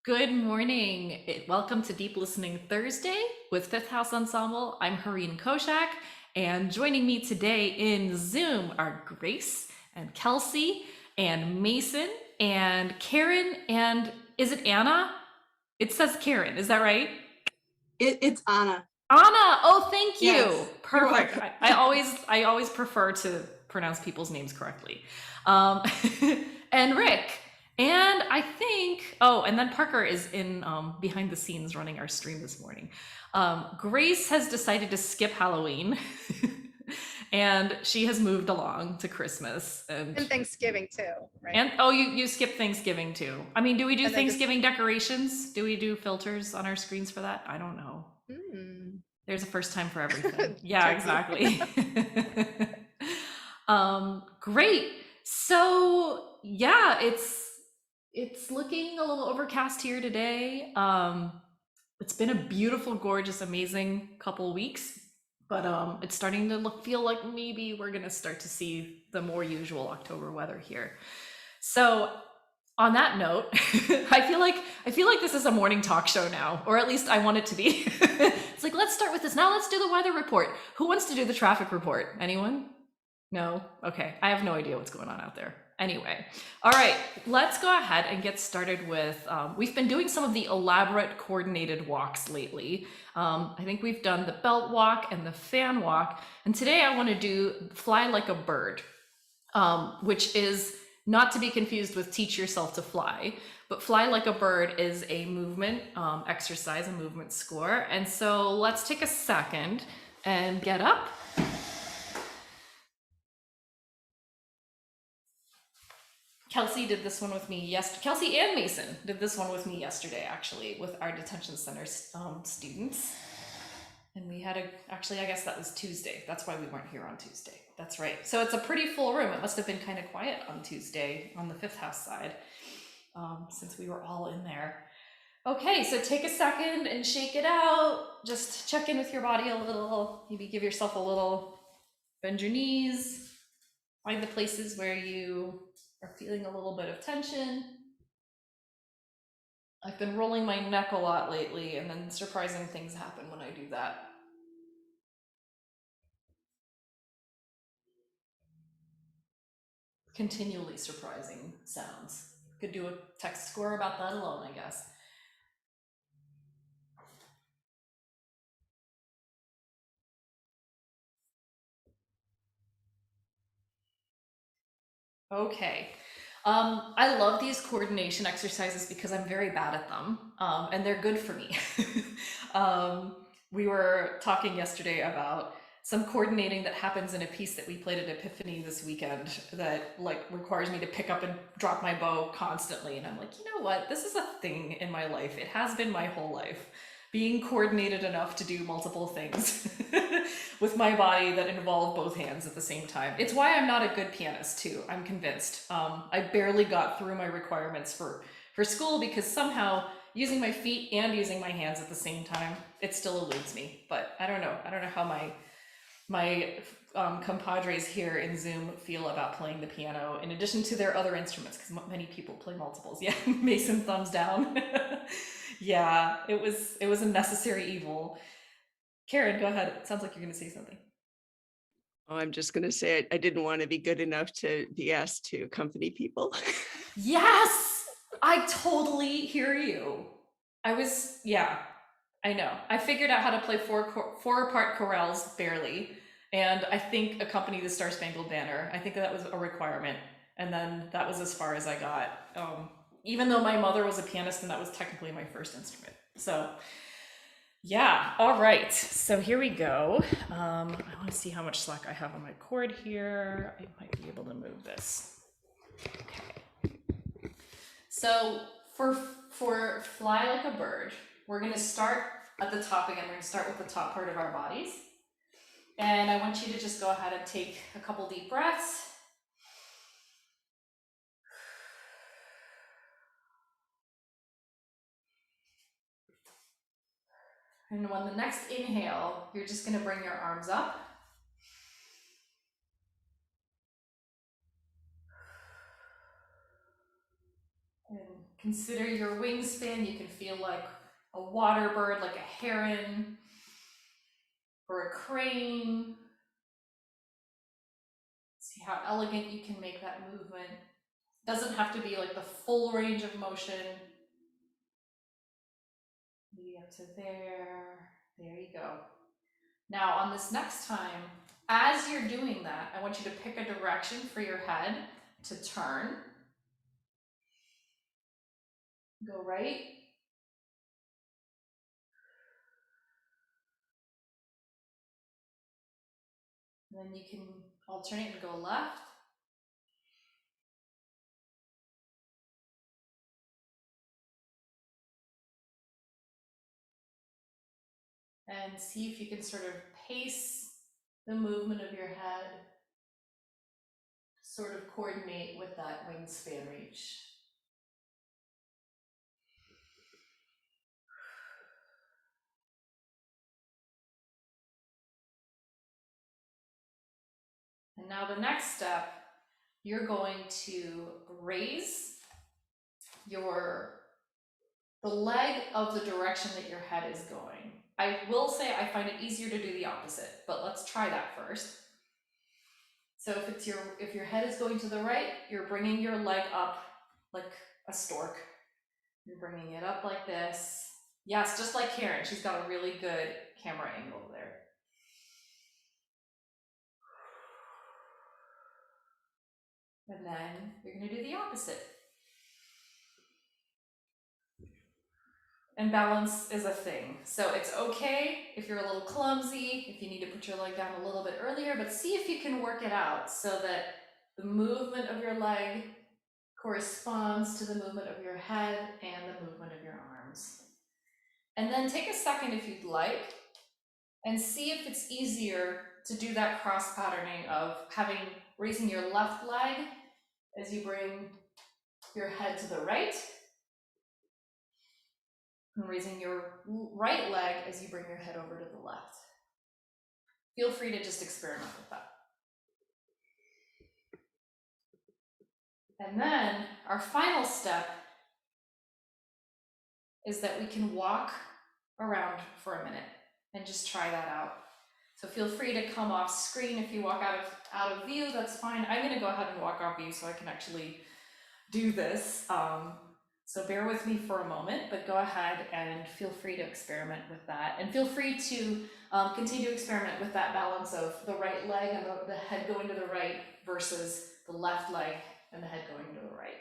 Good morning. Welcome to Deep Listening Thursday with Fifth House Ensemble. I'm Hareen Koshak, and joining me today in Zoom are Grace and Kelsey and Mason and Karen and is it Anna? It says Karen, is that right? It's Anna. Anna, oh, thank you. Yes, Perfect. I always prefer to pronounce people's names correctly. Um, and Rick. And I think, oh, and then Parker is in behind the scenes running our stream this morning. Grace has decided to skip Halloween. And she has moved along to Christmas And Thanksgiving too, right? and oh, you skip Thanksgiving too. I mean, do we do And then just- Thanksgiving decorations? Do we do filters on our screens for that? I don't know. There's a first time for everything. Yeah, exactly. Great. So yeah, it's looking a little overcast here today. It's been a beautiful, gorgeous, amazing couple weeks, but it's starting to feel like maybe we're gonna start to see the more usual October weather here. So on that note, I feel like this is a morning talk show now, or at least I want it to be. It's like, let's start with this. Now let's do the weather report. Who wants to do the traffic report? Anyone? No? Okay. I have no idea what's going on out there. Anyway, all right, let's go ahead and get started with, we've been doing some of the elaborate coordinated walks lately. I think we've done the belt walk and the fan walk. And today I want to do fly like a bird, which is not to be confused with teach yourself to fly, but fly like a bird is a movement exercise, a movement score. And so let's take a second and get up. Kelsey did this one with me yesterday. Kelsey and Mason did this one with me yesterday, actually, with our detention center students. And we had actually, I guess that was Tuesday. That's why we weren't here on Tuesday. That's right. So it's a pretty full room. It must have been kind of quiet on Tuesday on the Fifth House side, since we were all in there. Okay, so take a second and shake it out. Just check in with your body a little. Maybe give yourself a little, bend your knees. Find the places where you are feeling a little bit of tension. I've been rolling my neck a lot lately, and then surprising things happen when I do that. Continually surprising sounds. Could do a text score about that alone, I guess. Okay. I love these coordination exercises because I'm very bad at them, and they're good for me. We were talking yesterday about some coordinating that happens in a piece that we played at Epiphany this weekend that like requires me to pick up and drop my bow constantly. And I'm like, you know what? This is a thing in my life. It has been my whole life. Being coordinated enough to do multiple things with my body that involve both hands at the same time. It's why I'm not a good pianist too, I'm convinced. I barely got through my requirements for school because somehow using my feet and using my hands at the same time, it still eludes me. But I don't know how my compadres here in Zoom feel about playing the piano in addition to their other instruments, because many people play multiples. Yeah, Mason thumbs down. Yeah, it was a necessary evil. Karen, go ahead. It sounds like you're going to say something. Oh, I'm just going to say I didn't want to be good enough to be asked to accompany people. Yes, I totally hear you. Yeah, I know. I figured out how to play four-part chorales barely, and I think accompany the Star Spangled Banner. I think that was a requirement, and then that was as far as I got. Even though my mother was a pianist and that was technically my first instrument. So yeah, all right. So here we go. I want to see how much slack I have on my cord here. I might be able to move this. Okay. So for fly like a bird, we're going to start at the top again. We're going to start with the top part of our bodies. And I want you to just go ahead and take a couple deep breaths. And on the next inhale, you're just going to bring your arms up. And Consider your wingspan. You can feel like a water bird, like a heron or a crane. See how elegant you can make that movement. Doesn't have to be like the full range of motion. Maybe up to there. There you go. Now on this next time, as you're doing that, I want you to pick a direction for your head to turn. Go right. And then you can alternate and go left. And see if you can sort of pace the movement of your head, sort of coordinate with that wingspan reach. And now the next step, you're going to raise the leg of the direction that your head is going. I will say I find it easier to do the opposite, but let's try that first. So if your head is going to the right, you're bringing your leg up like a stork. You're bringing it up like this. Yes, just like Karen, she's got a really good camera angle there. And then you're going to do the opposite. And balance is a thing. So it's okay if you're a little clumsy, if you need to put your leg down a little bit earlier, but see if you can work it out so that the movement of your leg corresponds to the movement of your head and the movement of your arms. And then take a second if you'd like and see if it's easier to do that cross patterning of raising your left leg as you bring your head to the right, and raising your right leg as you bring your head over to the left. Feel free to just experiment with that. And then our final step is that we can walk around for a minute and just try that out. So feel free to come off screen if you walk out of view, that's fine. I'm gonna go ahead and walk off view so I can actually do this. So bear with me for a moment, but go ahead and feel free to experiment with that. And feel free to continue to experiment with that balance of the right leg and the head going to the right versus the left leg and the head going to the right.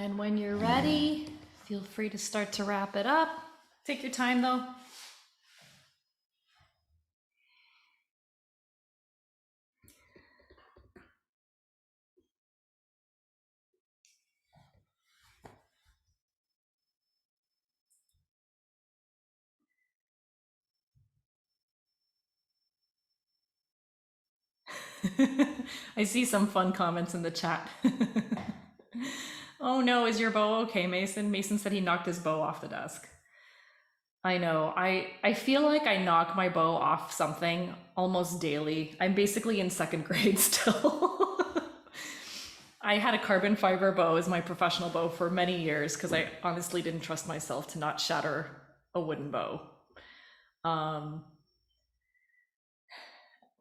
And when you're ready, feel free to start to wrap it up. Take your time though. I see some fun comments in the chat. Oh no, is your bow okay, Mason? Mason said he knocked his bow off the desk. I know. I feel like I knock my bow off something almost daily. I'm basically in second grade still. I had a carbon fiber bow as my professional bow for many years because I honestly didn't trust myself to not shatter a wooden bow.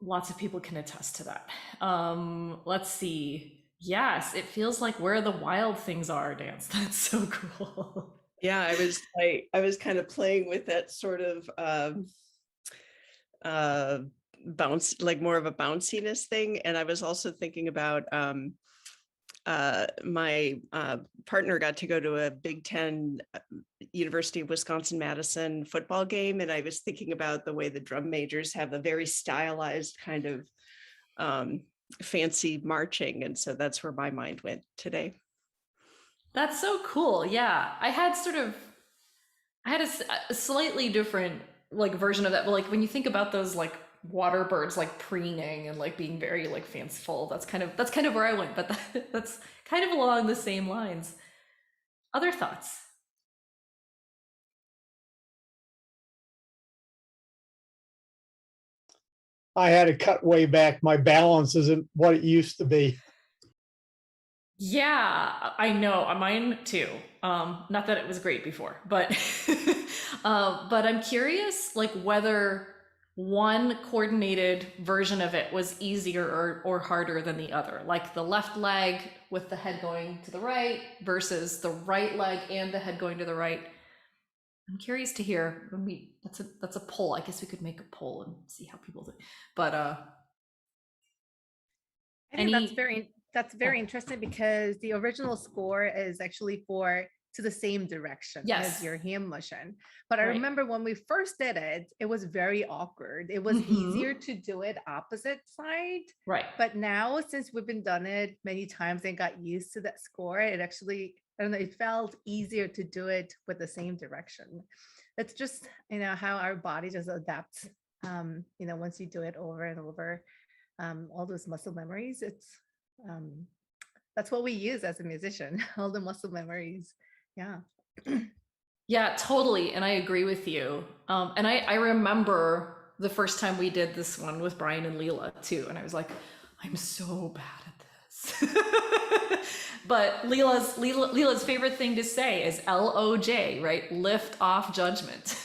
Lots of people can attest to that. Let's see. Yes, it feels like where the wild things are dance. That's so cool. Yeah, I was kind of playing with that sort of bounce, like more of a bounciness thing. And I was also thinking about my partner got to go to a Big Ten University of Wisconsin-Madison football game. And I was thinking about the way the drum majors have a very stylized kind of fancy marching. And so that's where my mind went today. That's so cool. Yeah, I had a slightly different like version of that. But like when you think about those like water birds like preening and like being very like fanciful, that's kind of where I went. But that's kind of along the same lines. Other thoughts? I had to cut way back. My balance isn't what it used to be. Yeah, I know. Mine too. Not that it was great before, but but I'm curious, like whether one coordinated version of it was easier or harder than the other. Like the left leg with the head going to the right versus the right leg and the head going to the right. I'm curious to hear. That's a poll. I guess we could make a poll and see how people do. But I think that's very interesting because the original score is actually to the same direction Yes. as your hand motion. But I Right. remember when we first did it, it was very awkward. It was easier to do it opposite side. right. But now, since we've been done it many times and got used to that score, it actually, I don't know, it felt easier to do it with the same direction. It's just, how our body just adapts, once you do it over and over, all those muscle memories, it's, that's what we use as a musician, all the muscle memories. Yeah. Yeah, totally. And I agree with you. And I remember the first time we did this one with Brian and Leila too. And I was like, I'm so bad at this. But Leila's favorite thing to say is LOJ, right? Lift off judgment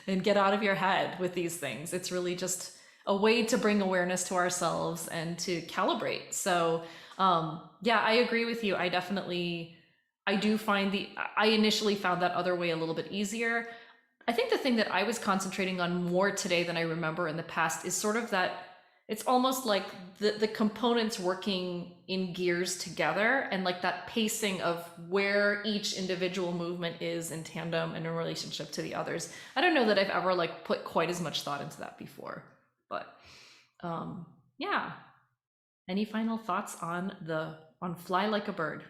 and get out of your head with these things. It's really just a way to bring awareness to ourselves and to calibrate. So yeah, I agree with you. I do find I initially found that other way a little bit easier. I think the thing that I was concentrating on more today than I remember in the past is sort of that it's almost like the components working in gears together and like that pacing of where each individual movement is in tandem and in relationship to the others. I don't know that I've ever like put quite as much thought into that before, but yeah. Any final thoughts on Fly Like a Bird?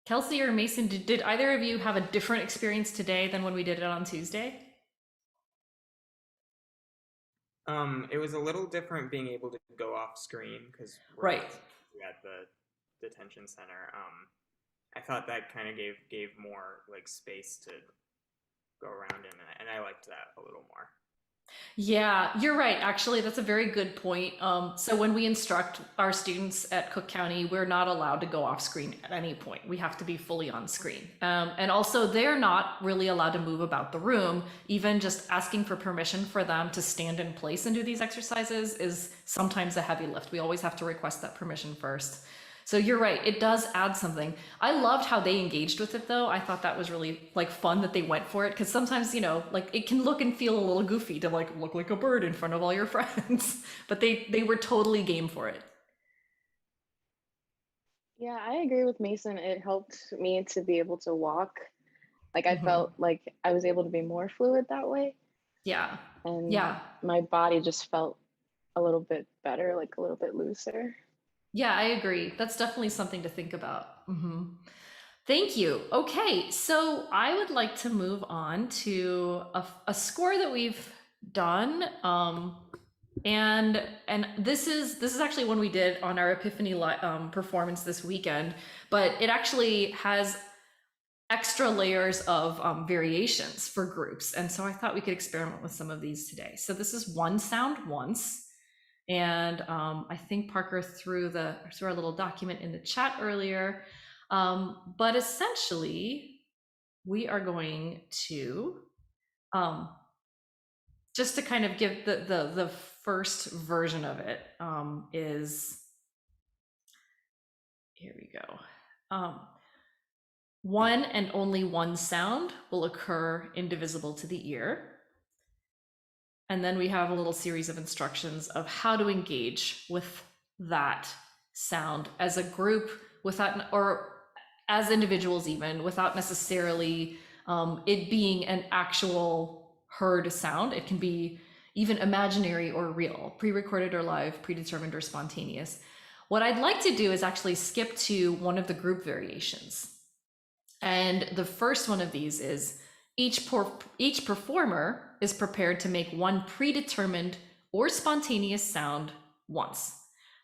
Kelsey or Mason, did either of you have a different experience today than when we did it on Tuesday? It was a little different being able to go off screen because we're Right. at the detention center. I thought that kind of gave more like space to go around in, and I liked that a little more. Yeah, you're right. Actually, that's a very good point. So when we instruct our students at Cook County, we're not allowed to go off screen at any point. We have to be fully on screen. And also they're not really allowed to move about the room. Even just asking for permission for them to stand in place and do these exercises is sometimes a heavy lift. We always have to request that permission first. So you're right, it does add something. I loved how they engaged with it though. I thought that was really like fun that they went for it, because sometimes, you know, like it can look and feel a little goofy to like look like a bird in front of all your friends, but they were totally game for it. Yeah, I agree with Mason. It helped me to be able to walk. Like I Mhm. felt like I was able to be more fluid that way, Yeah. and Yeah. my body just felt a little bit better, like a little bit looser. Yeah, I agree. That's definitely something to think about. Thank you. Okay, so I would like to move on to a score that we've done, and this is actually one we did on our Epiphany performance this weekend, but it actually has extra layers of variations for groups, and so I thought we could experiment with some of these today. So this is One Sound Once. And I think Parker threw our little document in the chat earlier. But essentially, we are going to just to kind of give the first version of it, is here we go. One and only one sound will occur indivisible to the ear. And then we have a little series of instructions of how to engage with that sound as a group without, or as individuals even, without necessarily it being an actual heard sound. It can be even imaginary or real, pre-recorded or live, predetermined or spontaneous. What I'd like to do is actually skip to one of the group variations. And the first one of these is each performer is prepared to make one predetermined or spontaneous sound once.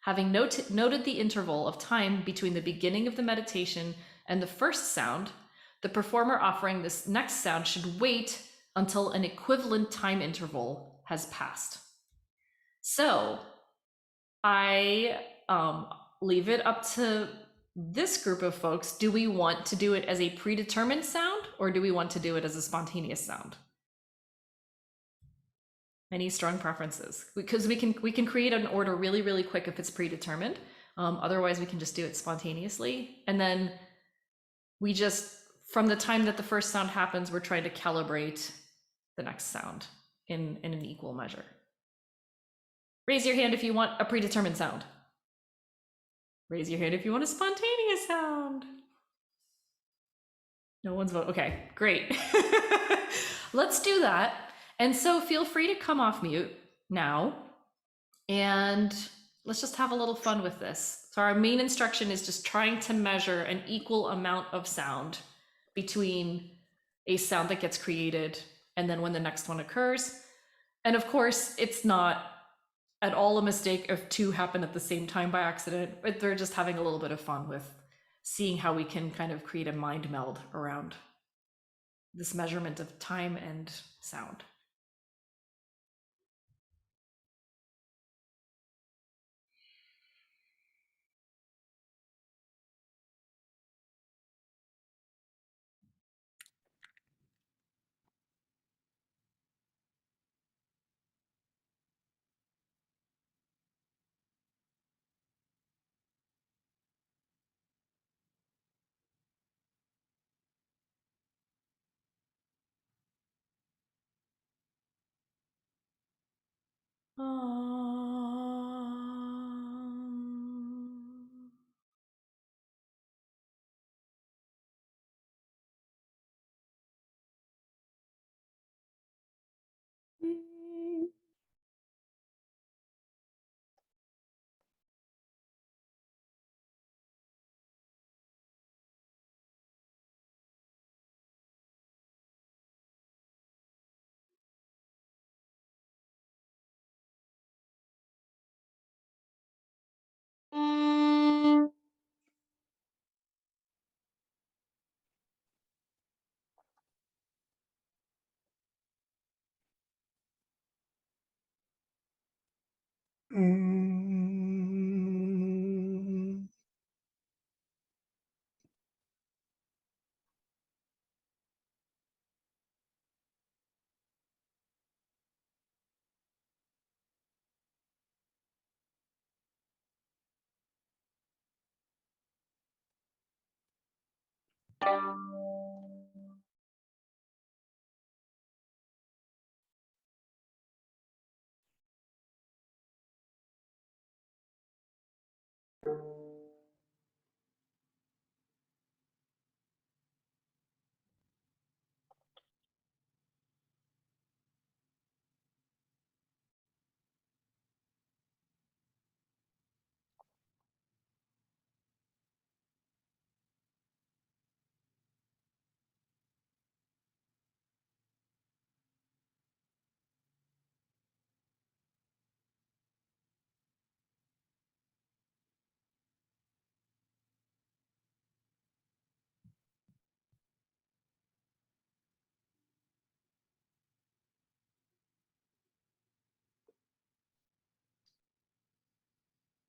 Having noted the interval of time between the beginning of the meditation and the first sound, the performer offering this next sound should wait until an equivalent time interval has passed. So I leave it up to this group of folks. Do we want to do it as a predetermined sound, or do we want to do it as a spontaneous sound? Any strong preferences? Because we can create an order really, really quick if it's predetermined. Otherwise, we can just do it spontaneously. And then we just, from the time that the first sound happens, we're trying to calibrate the next sound in an equal measure. Raise your hand if you want a predetermined sound. Raise your hand if you want a spontaneous sound. No one's voting. Okay, great. Let's do that. And so feel free to come off mute now, and let's just have a little fun with this. So our main instruction is just trying to measure an equal amount of sound between a sound that gets created and then when the next one occurs. And of course, it's not at all a mistake if two happen at the same time by accident, but they're just having a little bit of fun with seeing how we can kind of create a mind meld around this measurement of time and sound.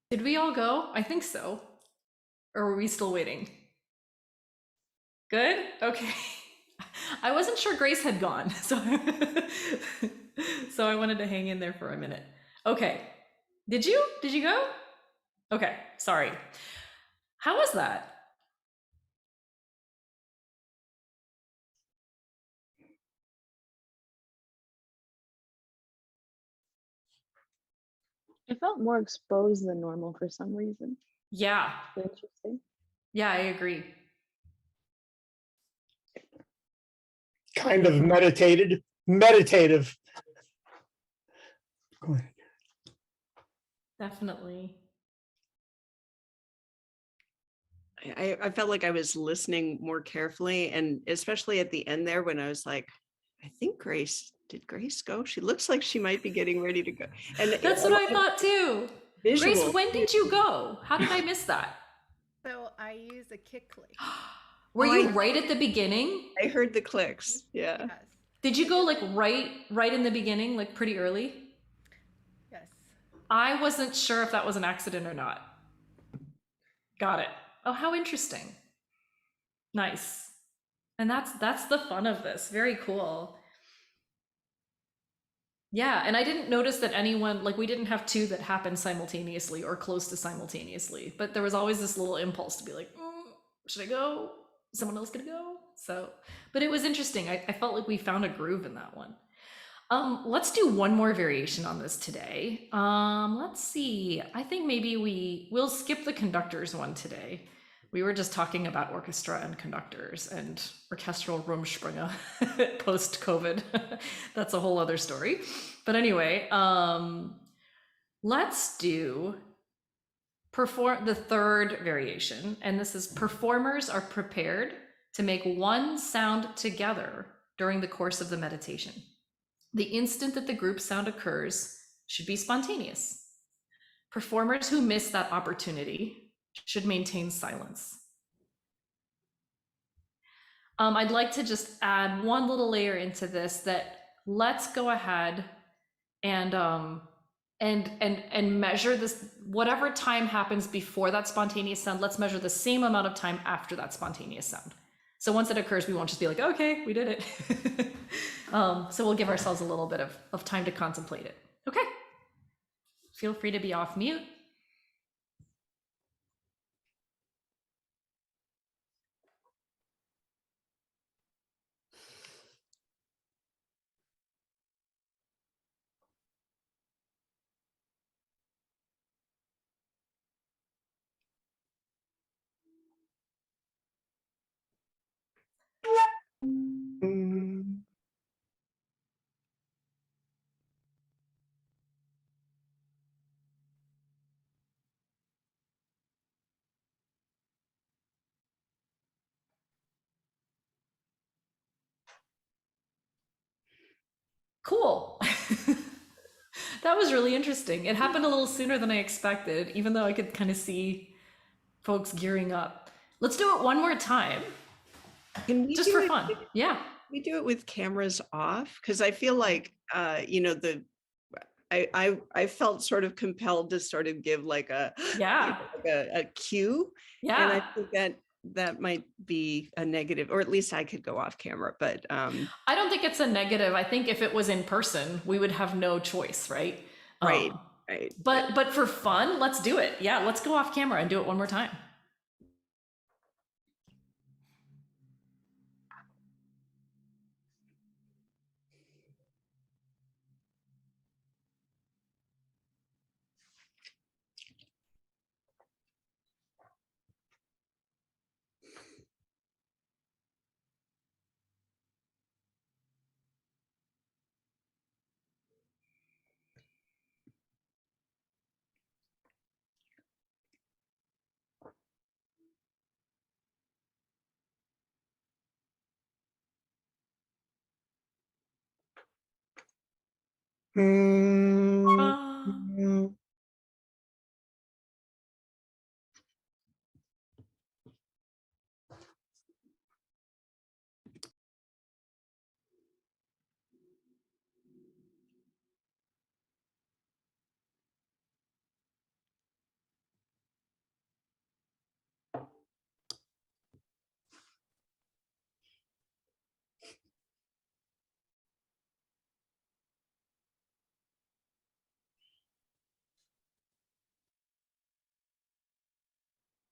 Did we all go? I think so. Or are we still waiting? Good? Okay. I wasn't sure Grace had gone, so so I wanted to hang in there for a minute. Okay. Did you? Did you go? Okay, sorry. How was that? It felt more exposed than normal for some reason. Yeah. Interesting. Yeah, I agree. Kind of meditative. Go ahead. Definitely. I felt like I was listening more carefully, and especially at the end there when I was like, I think did Grace go? She looks like she might be getting ready to go. And That's what I thought too. Grace, visual. when did you go? How did I miss that? So I use a kick click. Were Oh, you right at the beginning? I heard the clicks. Yeah. Yes. Did you go like right in the beginning, like pretty early? Yes. I wasn't sure if that was an accident or not. Got it. Oh, how interesting. Nice. And that's the fun of this. Very cool. Yeah, and I didn't notice that anyone, like we didn't have two that happened simultaneously or close to simultaneously, but there was always this little impulse to be like, should I go? Is someone else gonna go? So, but it was interesting. I felt like we found a groove in that one. Let's do one more variation on this today. Let's see. I think maybe we'll skip the conductors one today. We were just talking about orchestra and conductors and orchestral Rumspringe post-COVID. That's a whole other story. But anyway, let's do the third variation. And this is performers are prepared to make one sound together during the course of the meditation. The instant that the group sound occurs should be spontaneous. Performers who miss that opportunity should maintain silence. I'd like to just add one little layer into this, that let's go ahead and measure this, whatever time happens before that spontaneous sound, let's measure the same amount of time after that spontaneous sound. So once it occurs, we won't just be like, okay, we did it. So we'll give ourselves a little bit of time to contemplate it. Okay. Feel free to be off mute. Mm. Cool. That was really interesting. It happened a little sooner than I expected, even though I could kind of see folks gearing up. Let's do it one more time, Can we just do for it? fun. Yeah. We do it with cameras off, because I feel like I felt sort of compelled to sort of give like a Yeah. a cue, and I Yeah. think that might be a negative, or at least I could go off camera, but I don't think it's a negative. I think if it was in person, we would have no choice, right? right. But for fun, let's do it. Yeah, let's go off camera and do it one more time. Mm,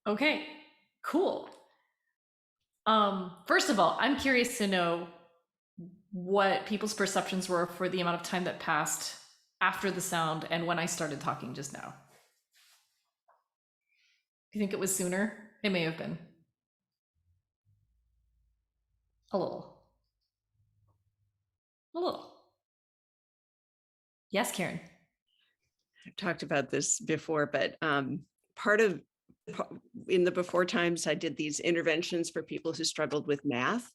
Okay, cool. First of all, I'm curious to know what people's perceptions were for the amount of time that passed after the sound and when I started talking just now. Do you think it was sooner? It may have been. A little. A little. Yes, Karen. I've talked about this before, but part of in the before times, I did these interventions for people who struggled with math,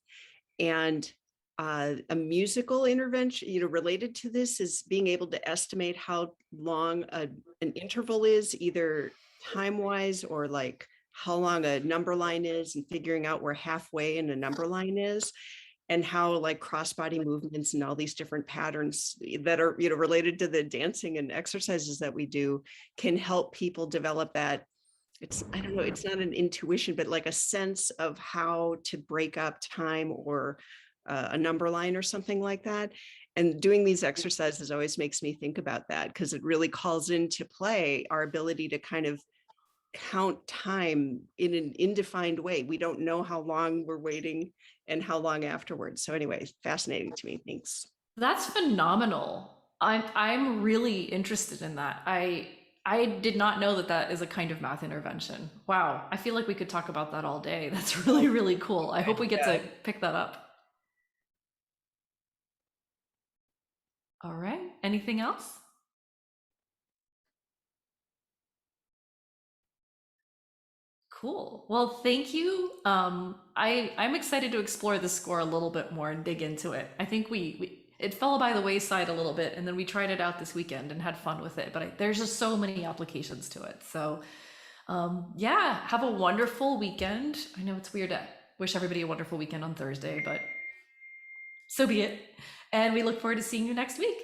and a musical intervention, related to this is being able to estimate how long an interval is, either time-wise or like how long a number line is, and figuring out where halfway in a number line is, and how like cross-body movements and all these different patterns that are related to the dancing and exercises that we do can help people develop that. I don't know, it's not an intuition, but like a sense of how to break up time or a number line or something like that. And doing these exercises always makes me think about that, because it really calls into play our ability to kind of count time in an indefined way. We don't know how long we're waiting and how long afterwards. So anyway, fascinating to me. Thanks. That's phenomenal. I'm really interested in that. I did not know that that is a kind of math intervention. Wow. I feel like we could talk about that all day. That's really, really cool. I hope we get to pick that up. All right. Anything else? Cool. Well, thank you. I'm excited to explore the score a little bit more and dig into it. I think it fell by the wayside a little bit, and then we tried it out this weekend and had fun with it. But there's just so many applications to it. So, yeah, have a wonderful weekend. I know it's weird to wish everybody a wonderful weekend on Thursday, but so be it. And we look forward to seeing you next week.